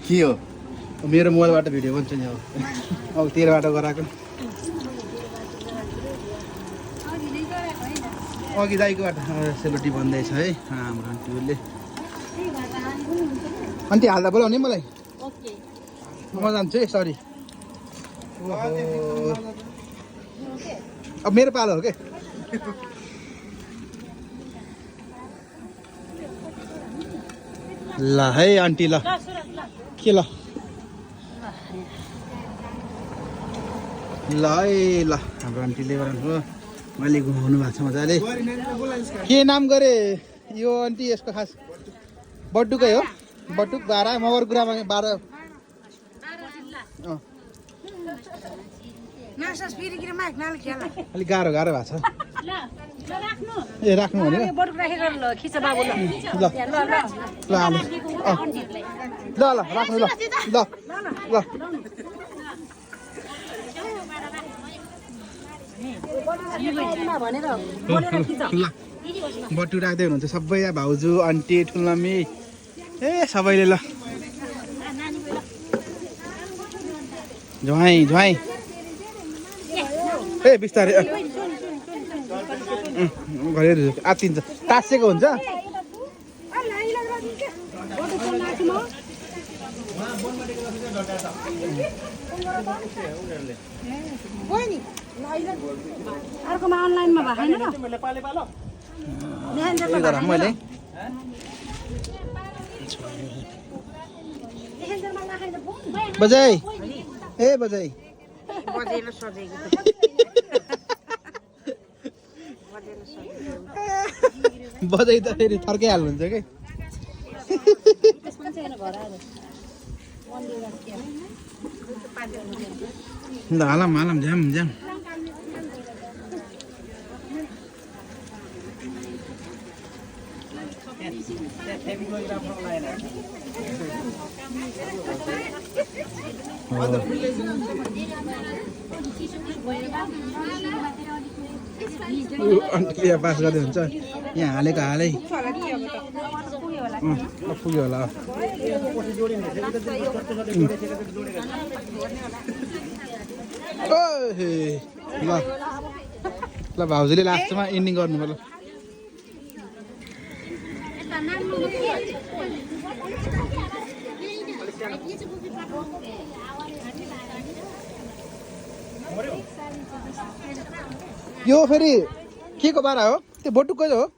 के हो मेरो मोबाइलबाट भिडियो बन्छ नि अब तेरोबाट गराएको अघि दाइकोबाट सेलरोटी बन्दैछ है हाम्रो आन्टीहरूले आन्टी हाल्दा बोलाउने मलाई म जान्छु है सरी अब मेरो पालो हो के ल है आन्टी ल के ल ल है ल हाम्रो आन्टीले गर्नु मैले घुमाउनु भएको छ मजाले के नाम गरे यो आन्टी यसको खास बटुकै हो बटुक 12 मगर गुरामा 12 अलिक गाह्रो गाह्रो भएको छ ए राख्नु भने ल ल राख्नु ल ल ल बटु राख्दै हुनुहुन्छ सबै भाउजू आन्टी ठुल्लामी ए सबैले ल ज्वाइँ ज्वाइँ ए बिस्तारै गरेर आत्तिन्छ टाँसेको हुन्छ अर्कोमा अनलाइनमा भएन र मैले बजाई ए बजाई बजाई त फेरि थर्कै हाल्नुहुन्छ कि ल हालम हालम झ्याम झ्याम अन्तिले पास गर्दै हुन्छ यहाँ हालेको हालै पुग्यो होला ल ल भाउजूले लास्टमा एन्डिङ गर्नु पर्यो यो फेरि के को बारा हो त्यो बटुकको हो